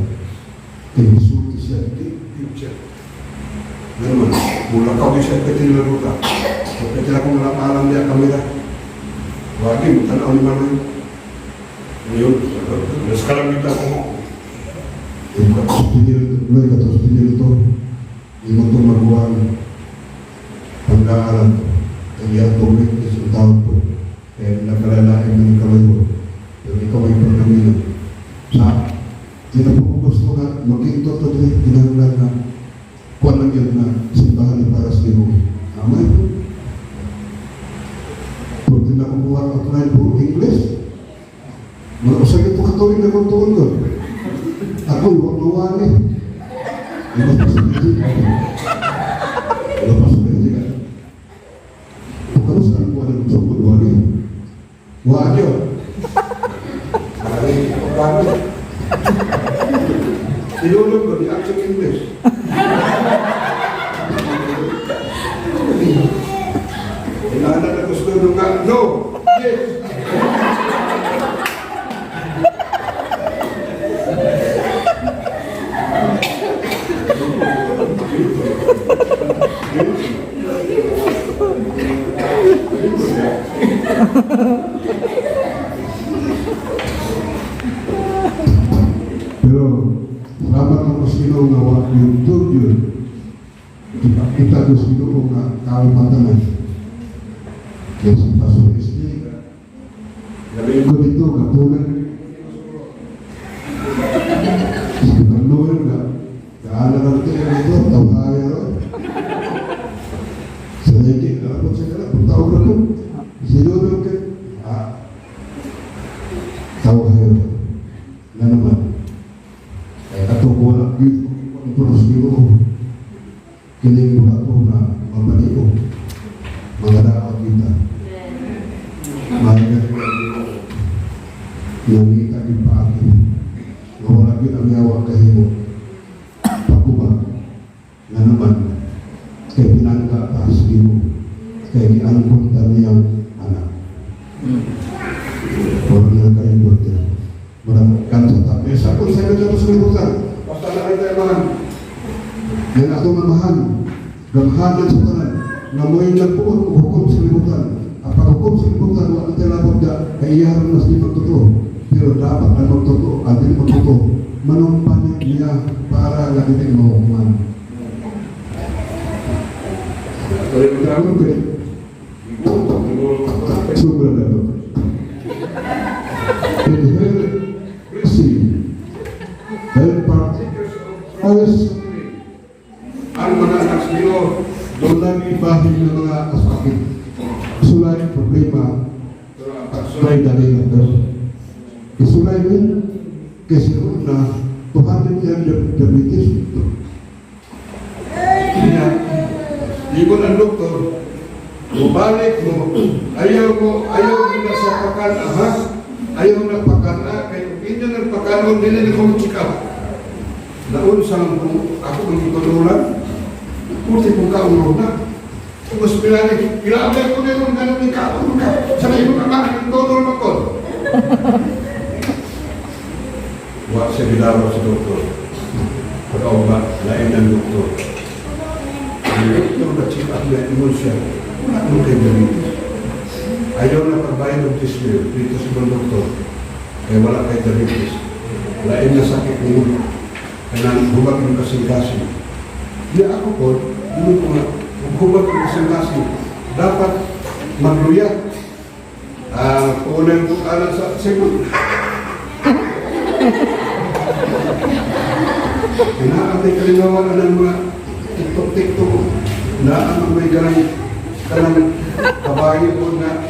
Kaya isulti siya, siya. Yan naman, mula kau di siya kecil na ruta. So, kecil ako alam dia kamera. Wagi, tanaw ni mana. Ngayon, sekarang kita ko. Katos pinil ito. Ingat itong magawa pagkaalam. Kaya tumit isang taon po. Kaya nakalalain ng kamay mo. Pero ikaw ay pagkaminan. Sa, hindi na po ko gusto nga, maging ito din, ginagalan na kuwan lang yun na simbahan ni Paras ni Mo. Amay po. Kung hindi na kumuha ang apply po, English. Malusag ito katuwing na kung tuon ko. Ako, huwag mawali. Ilabas sa Benzika. Ilabas sa Benzika. Kalau sekarang gua ada coba dua ni, gua aja. Hari kami, dulu gua di aksen Inggris. Ini ada kuskul juga, no, yes. Pero salamat ng Kusino nga wak yung tudyod. Kita Kusino nga kalimatanan. Kaya sa Pastor Isli, galing ko dito, kapunan. Sa Noel nga, kaalang natin ito, tawhaya ron. Sa hindi, alam sa kala, tawag na ko. Sinunod ka, tawhaya ron. Na naman. Kaya katukuha lang dito, ang puros dito, kiling mula ko na mabaliw, mga dapat kita. Mahalaga ko lang dito, nangita din pa akin, nawala din ang yawa kahimo, pagkuba, na naman, kaya pinangka taas dito, kaya niangkot niyang anak. Orang yang kain buat dia. Mendapatkan tetap. Sakun saya menjadi seributan. Basta na ay tayo yan ato mamahan. Gamahan ng sutanan. Ngamoy nagpuot hukom seributan. Ang paghukom seributan, wala tayo labot na kaiyahan mas di magtotoo. Pero dapat na magtotoo. At di magtotoo. Manumpanin niya para lagi tayo mahukuman. Tuloy mo tayo mo Sobra na ito. Dan partikers ang mga anak sa Diyos, doon lang ibahid ng mga asakit. Sulay problema, sulay dali ng Diyos. Isulay din, kasi na Tuhan din yan diabetes. Di ko ng doktor, bumalik mo, ayaw mo na sa pakan, ayaw na pakan, kayo hindi nagpakanon, hindi na kong chikaw. Naun sa ako magtutululan, puti kong kaulog na. Tapos pinalik, ilabay ko na yung ganun ni kaulog ka. Sanay mo ka makin, tutulog ako. Huwag siya nilawa sa doktor. Pag-aw ba, lain ng doktor. Ang doktor na chikaw na emosyon, wala nung kay diabetes. Ayaw na pagbayad ng tismil dito sa mga doktor. Kaya wala kay diabetes. Lain na sakit mo. Kaya hubag ng kasing-kasing. Di ako po, hindi ko nga, hubag ng kasing-kasing. Dapat magluya. Unang bukalan sa segund. Inaantay kalingawan ng mga TikTok. Naamang may ganang kabayo po na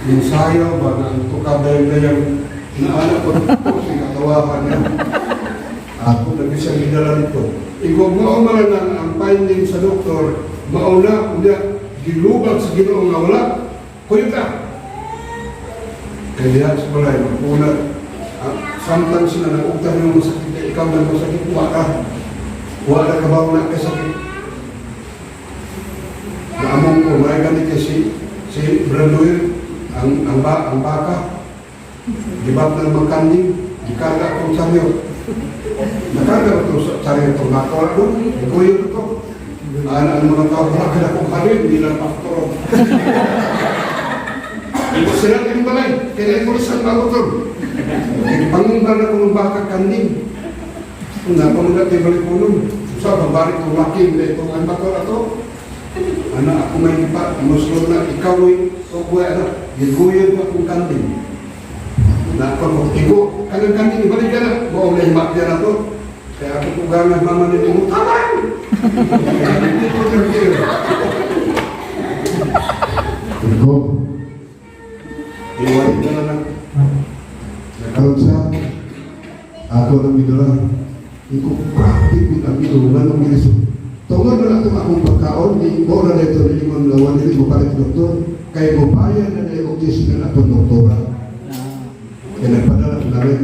yung sayaw ba na tukab dahil na yung naanak ko po si katawakan niya. Ako na isang gidala nito. Ikaw maumalan ang finding sa doktor, mauna, kunya, gilubag sa Ginoo nga wala, kuyo ka. Kaya diyan sa balay, magpuna, samtang sila nag-ugtan yung masakit, ikaw na masakit, wala ka ba na kasakit? Naamong ko, may ganit kasi si Brandoy, ang baka, dibat ng magkanding, ikarga akong saryo. Nakarga ito sa saryo ito, nakuha doon, ikuyo ito. Ang mga tao, nakakil akong karin, hindi lang paktorong. Ito sila yung balay, kaya ito isang magutom. Pangunggan ako ng baka kanding. Napamulat yung balik punong. Sa babalik ko makin, ito ang bakor ito. Anak ako may ipa, muslog na ikaw ay buhay anak, giguyon ko akong kanding. Igo, kanang kanding, ibalik ka na. Buong na himak niya na ito. Kaya ako pugangan mama nila mo, taman! Hindi ko terkira. Ito, Iwan ka na lang. nakaroon sa ako ng midula. Iko praktik mit ang midula ng Yesu. Tungod na ito akong pagkaon, di mo na ito nilingon lawan nila mo palit doktor. Kaya mo bayan na nila og Yesu na itong doktora. Kaya nagpadala na rin.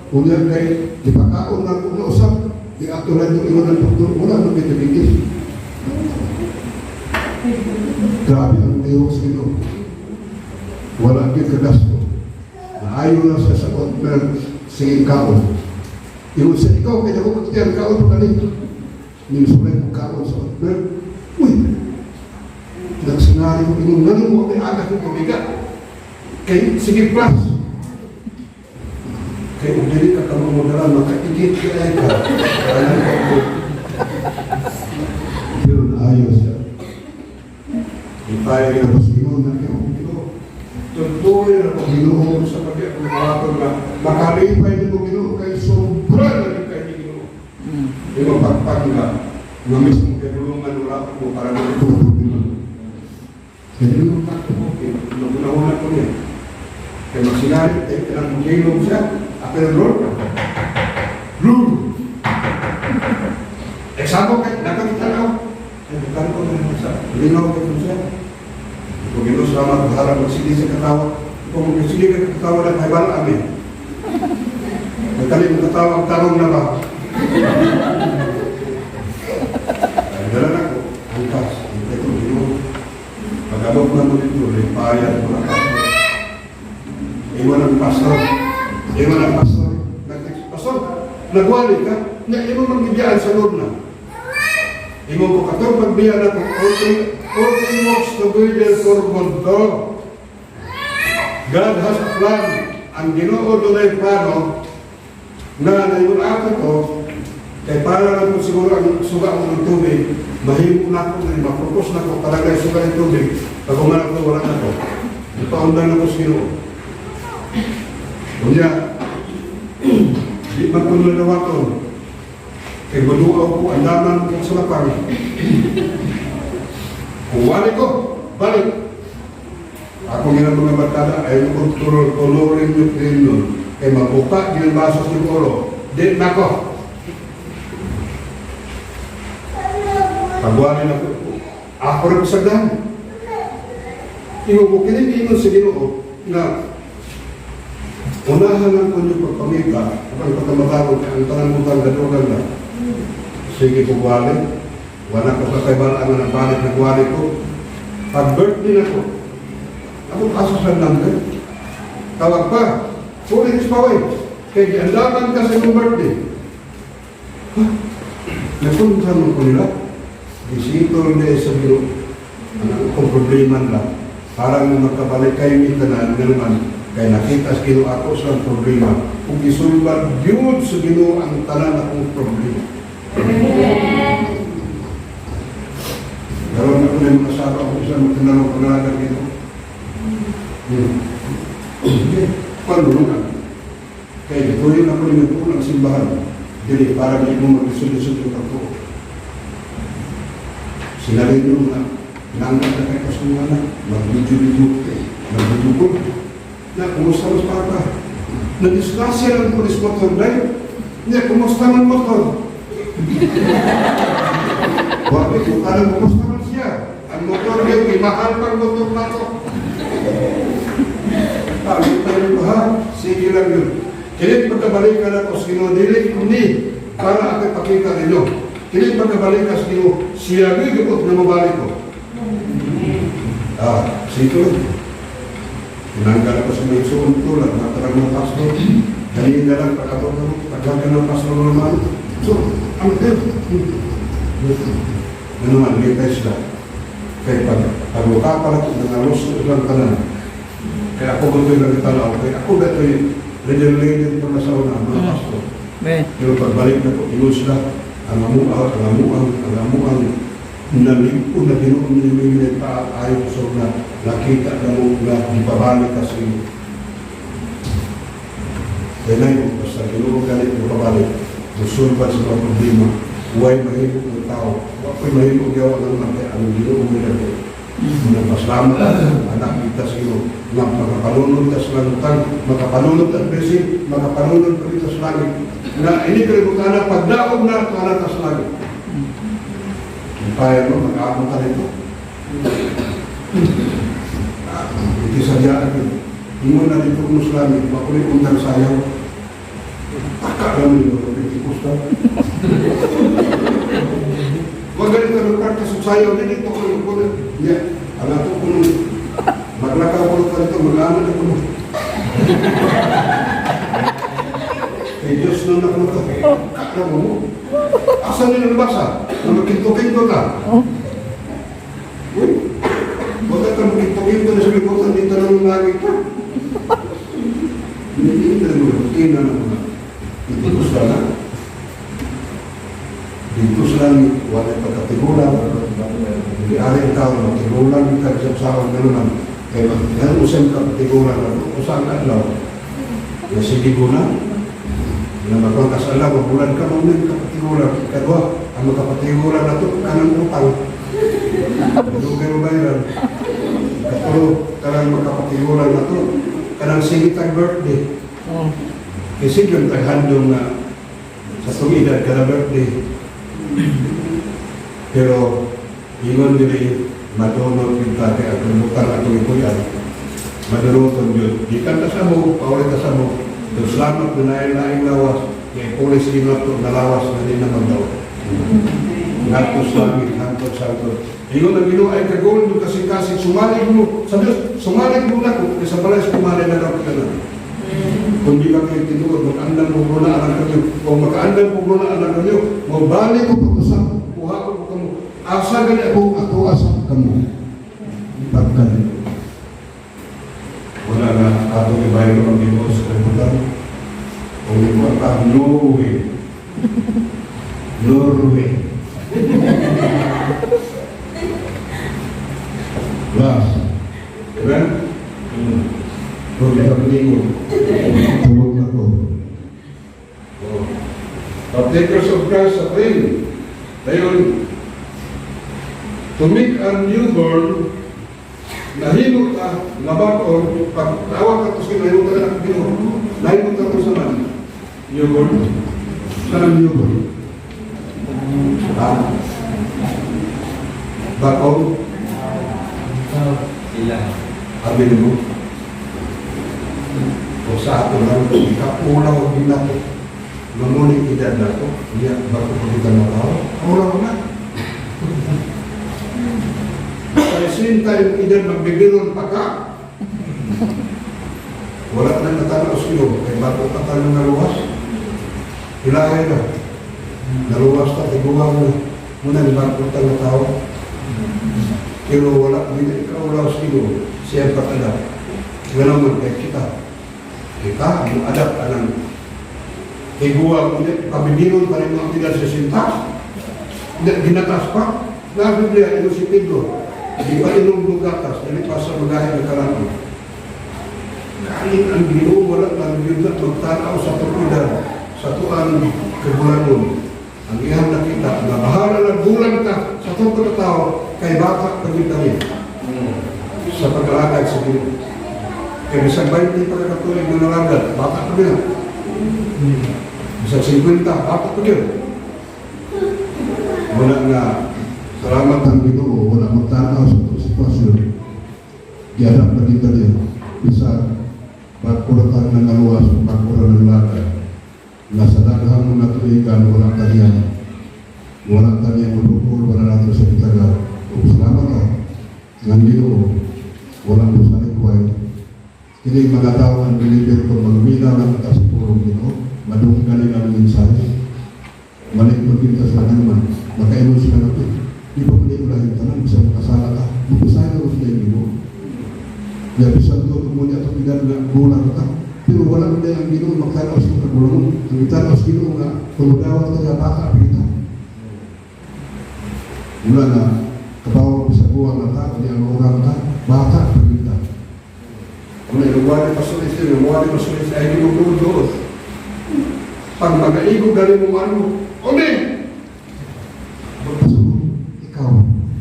Unya kay di pagkaon na kung nausap, di ato na yung ingon ng doktor, wala nang pinabigis. Grabe ang Diyos ito. Wala din kagasto. Ayaw na sa sakot na sige kaon. Yung sa ikaw, kaya ako magtiyar kaon pa galing. Minusulay ko kaon sa otmer. Uy! Nagsinari ko, inong nanong mo, may agad ng kabigat. Kaya sige plus. Kaya kung dili ka kang mamagalan, makaigit ka ka. Kaya ko. Pero naayos siya. Yung tayo na pasingon na kayo. Tuloy na po Ginoo sa pag-iapon na makalipay ni mo Ginoo kay sobra na rin kay Ginoo. Di mo pagpag na nga mismo kadulungan wala po para na ito. Kaya yung pagpag naguna-una ko niya. Kaya magsinari, ang Ginoo siya, ako ng Lord. Lord! Eksamo kayo, nakakitanaw. Ay, bukan ko na naman sa linaw kayo siya. Kung ito salamat, harap magsili sa katawa. Kung magsili ka katawa na kay Bala, amin. Nagkali mo katawa, ang tarong na ba? Ay, dala na ko, angkas. Ito, ito. Pag-abot na mo dito, lipayan mo na pastor. Iwan ang pastor. Iwan ang pastor. Pastor, nagwali ka, na iwan magbibiyaan sa loob na. Iwan ko katong pagbiyaan na kung Orphan works together for good. God has a plan. Ang Ginoo doon plano na naiwan ako to, kaya para lang po siguro ang suga ko ng tubig, mahimo na ako na mapropose na ko talaga yung suga ng tubig. Pag umanak ko, wala na ko. Ipaundan na ko sa Ginoo. Kunya, di man ko nalawaton. Kaya maluaw ko, ang daman ko sa lapang. Kung wali ko, balik. Ako nga mga barkada, ayaw ko tulorin yung din nun. Kaya magbuka, ginabasa siguro. Di na ko. Pagwali na ko. Ako rin sa dami. Iwo ko kinilingon sa Ginoo na unahan lang ko yung pagpamita, ang pagkamatawag, ang tanang-mutang gano'n na. Sige ko wali. Wala ko kakaibalaan na balik na kuwari ko. Pag-birthday na ko, ako kasos ng number. Tawag pa, fully dispaway. Kaya giandaman ka sa iyong birthday. Napunta mo ko nila. Bisito nila sa biro. Kung problema lang. Parang magkabalik kayo nito na naman. Kaya nakita sa Ginoo ako sa problema. Kung isulbad yun sa Ginoo ang tanan akong problema. Karoon ako na yung masara ako sa magtanarong pangalagan dito. Paano na? Kaya tuloy ako rin ito ng simbahan. Dili, para di mo mag-isolusyon yung ako. Sila rin yung nangat na kayo kasunganan. Mag-video-video. Mag-video ko. Na, kumusta mas papa? Nag-discuss yan ang pulis motor dahil Niya, kumusta man motor? Bakit ko alam kumusta man siya? Ang motor niya, may mahal pang motor na to. Sabi tayo ko, ha? Sige lang yun. Kilit magkabalikan ako sa Ginoo, dili kundi para aking pakita ninyo. Kilit magkabalikan sa Ginoo, siya gigipot na mabalik ko. Sige lang. Tinanggal ako sa may suon tulad, matarang ng pastor. Kanina lang pagkakan ng pastor naman. So, ang ano man, litay sila. Kaya pag-uka pala ito, nangalos lang tanan. Kaya ako ba ito'y nagtalaw? Kaya ako ba ito'y legend pa na sa una, mga pastor. Pero pagbalik na ko, iyon sila, ang amuang, nalipon na ginoon nilimilit pa ayaw sa una, nakita na mo na ipabalik kasi. Kaya na yun, basta ginoon galit ipabalik, musulban sa mga problema, huwag mahirap ng tao, huwag mahirap gawa ng mga ang ginoon nilimilit. Nagpasalamat anak kita sa iyo na makapalunod ka sa langutan, makapalunod at besin, makapalunod ka dito sa langit. Na ini kalibutan na pagdaog na kanan ka sa langit. Kaya mo, mag-aabot ka nito. Iti sadyaan yun. Ingon na dito kung sa langit, makulit undang sayaw. Taka lang nyo, kapitikus ka. Huwag ganito nagparte sa sayaw, dito ko yung kulit. Ya, alam ko kung maglakaw ko ka dito, mag-aaman ako mo. Eh, Diyos nung nakunta, kakla mo. Asan nyo nabasa? Na magkinto-kinto na. Uy, huwag ka magkinto-kinto na sa libutan dito na nung lagi ka. Hindi na mo, tina na mo. Dito sa lang. Dito sa lang, wala pagkatigulang. Hindi aling tao na matigulang, kagsapsakan na naman. Kaya yan, usang kapatigulang na usang adlaw. Yung sige ko na, na magpangkasala, mabulan ka mamunin kapatigulang. Kadwa, ang magkapatigulang na ito, kanang utang. Kadugay mo bayaran. Katuro, kanang magkapatigulang na ito, kanang singitang birthday. Kasi yung taghandong na sa tumidad ka na birthday. Pero, ingon dili madunot yung tate at lumutang atong ikuyan. Madunuton yun. Di ka sa mo, paulit ka sa mo. Doon salamat na nain lawas. Kaya pulis inot to nalawas na din naman daw. Ngatos langit, hantod santod. Ingon ang Ginoo ay kagawin mo kasi sumalig mo. Sa Diyos, sumalig mo na ko. Isa pala sumalig na daw ka na. Kung di ba kayo tinuod, mag-andang po na anak kanyo. Kung maka-andang po na anak kanyo, mabalik ko pag-usap. Kuha ko po kamo. Asa gani ako asa kamo. Pagkalit. Wala na atong ibayro ang Ginoo sa kalibutan. Kung ito ang Norway. Norway. Last. Diba? Kung ito ang Ginoo. Tulog na ko. Partakers of Christ sa praying. Dayon, to make a newborn, nahimot ka, nabakon, pag tawag ka to sa nahimot ka na Ginoo, nahimot ka to sa man. Newborn? Saan ang newborn? Bakon? Abin mo? O sa ato lang, ikaulaw din nato. Mamuning edad na to, iya, bako ko kita na tao, ulaw na. At the same time, edad magbibilon pa ka. Wala na natanaw sa iyo, kay bako ka tayo naluwas. Ilahay na. Naluwas na, tiguwang na. Muna ni bako ka na tao. Pero wala, hindi ka ulaw sa iyo, siya pa kada. Gano'n kay kita. Kita, ang adap ka ng tiguwang, pabibilon pa rin mga tidak sa sintas. Ginatas pa. Na Biblia, ito si Pedro. Di pa inom lugatas, dali pa sa magahin na karami. Kain ang Ginoo, wala lang bigla magtanaw sa tukudan, sa tuan kagulanon. Ang iyang nakita, na bahala ng bulan ka sa tukod na tao, kay bata pagkitamin. Sa pag-alagad sa Ginoo. Kaya bisang 20 pa nakatuloy na nalagad, bata ka na. Sa 50, dapat ko yun. Wala nga, salamat ang Ginoo, wala magtanaw sa itong sitwasyon. Gihanap na kita niya. Isa, pagkuratan ng aluwas, pagkuratan ng lakay. Nasa daghang mo natuligan, walang talian. Walang talian mo dukol, wala natin sa itaga. O salamat ka. Ng Ginoo, walang dosanin buhay. Kini mga tao ang deliver ko, magmila lang kita sa purong Ginoo. Madunggali ang mensahe. Balik mo kita sa naman. Makainom sila na ito. Di pa pwede ulang yung tanong, bisa makasala ka. Bukasaya na sila yung Ginoo. Kaya bisan ito, kumunya ito tidak na bulan ka. Pero wala mo din ang Ginoo, magtanaw sa mga bulan mo. Ang itanaw sa Ginoo nga, kumudawat ka na baka kita. Mula na, kabawa sa buwan na ta, kanya ang orang ta, baka kita. Kung iluwari pasulis din, iluwari pasulis, ay ginugulog. Pag mag-aigog galing mo ano, Umi! Magpasagot, ikaw,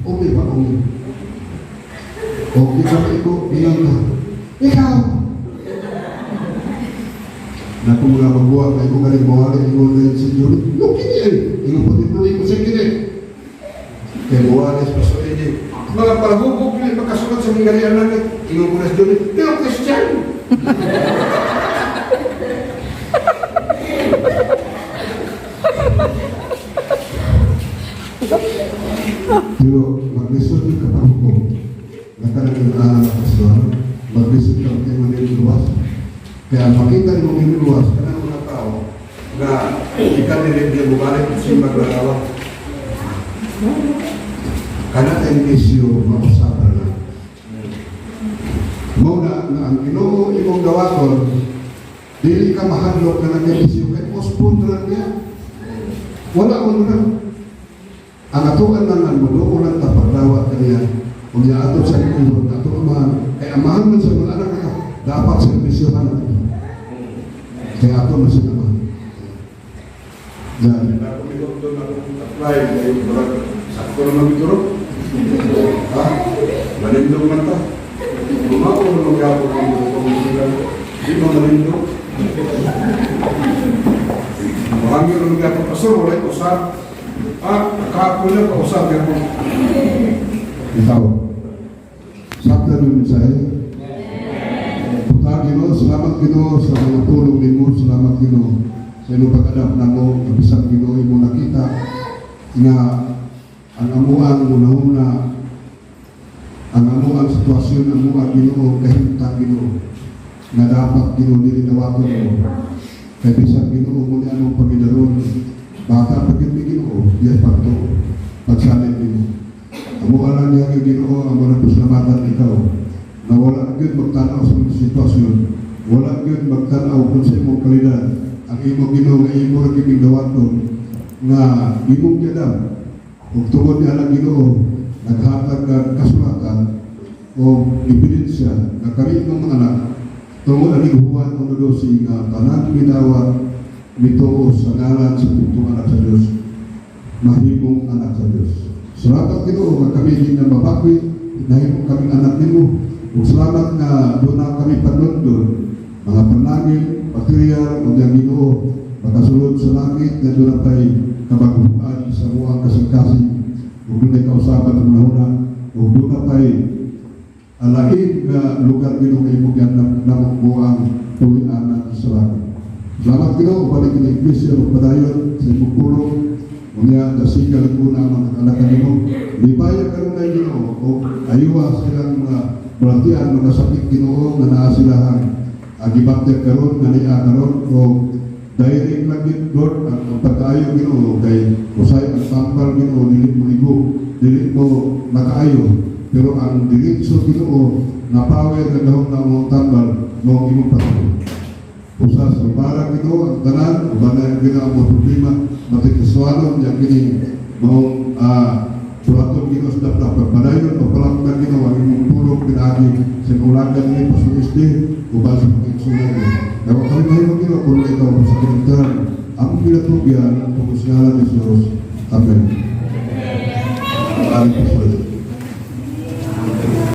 Umi ba Umi? O ikaw iko, bilang ka, ikaw! Na kung mga magbuwag na iko galing mawari, iko na si Juli, no kini eh, iko puti-puti ko sa kini. Kaya buwalis pasulis din. Mga palahubog, magkasunod sa mga garihan langit, iko ko na si Juli, pero Christian! Pero mag-lisod yung kapangkong nakalagin na nakasuhan, mag-lisod ka kayo maniluwas. Kaya makita rin mong maniluwas, kanang mga tao na ikan nilin niya bumalik at siya maglalawa. Kana tayong isyo, mausapan na. Muna na ang Ginoo imong gawaton, dili ka mahadlok na nag-isyo, kahit postpone na niya. Wala mo na. Ang atuan lang ang mundo, ulang tapagdawat kaniya. Kung niya ato sa ito, ato amahan. Kaya amahan man sa mga anak ka, dapat servisyohan natin. Kaya ato na sila amahan. Yan. Ako minok doon ako apply, sakto naman ito. Ha? Malindong man ta. Lumako na mag-apo kong pagkakulang. Di mo malindong. Mahangin na mag-apo pasor, wala ito sa kahapon na kausap yan mo. Ikaw, sakta nyo mensahe. Punta Ginoo, salamat Ginoo sa mga tulong mo, salamat Ginoo sa inyong pag-adap na mo, kabisang Ginoo mo nakita nga ang amuang una-una, ang amuang sitwasyon, ang amuang Ginoo, kahintang Ginoo, na dapat Ginoo nilinawakan mo. Kaya bisang Ginoo mo ni anong Panginoon, baka pagkindi Ginoo, diya pagto, pagsalit Ginoo. Amo alam niya ang Ginoo, ang mga pasalamatan ikaw, na wala agad magtanaw sa mga sitwasyon, wala agad magtanaw kung sa imong kalidad, ang imong Ginoo nga imong nagiging gawaton, nga imong kiyadam, kung tungod niya ang Ginoo, naghatag ng kasulatan, o ebidensya, na kami ng mga anak, tungod ang iguhuan ng nadosi nga tanan binawat, mito sa ngalan sa putong anak sa Diyos, mahimong anak sa Diyos. Salamat Ginoo nga kami hindi na mabakwi, nahimong kaming anak nimo. Ug salamat nga doon na kami panundon, mga panangin, material, o yang Ginoo, makasulod sa langit, na doon na tayo kabaguhan sa buwang kasing-kasing, ug doon na kausapan sa una-una, ug doon na tayo alain nga lugar Ginoo nga imong namok buwang tuwianan sa langit. Salamat Ginoo, balik na iglesia o padayon sa imong pulong. Unya, nasigal ko na mga anak mo. Lipaya ka na Ginoo, o ayuwa silang mga balatian, mga sakit Ginoo, na naasilahan. Agibakter karon nga niya karon, o direct langit Lord, ang pagkaayo Ginoo, kay usay ang sampal Ginoo, dilit mo ligo, dilit mo makaayo. Pero ang diritso Ginoo, napawer na gahong na mong tambal, mong imong patuloy. Usas ang parang Ginoo ang tanan, uban na Ginoo ang mga problema, matikiswalong yang kini mong pulaton Ginoo sa dapat pagpadayon, pagpalaktan Ginoo ang imong tulong pinagi sa ulagan ni pasulis din, uban sa pagkiksunan din. Kaya kami mahimong Ginoo, kung ikaw sa kinagdaran, ang pinatubyan, ang pagkasyalan ni Jesus. Amen. Amen.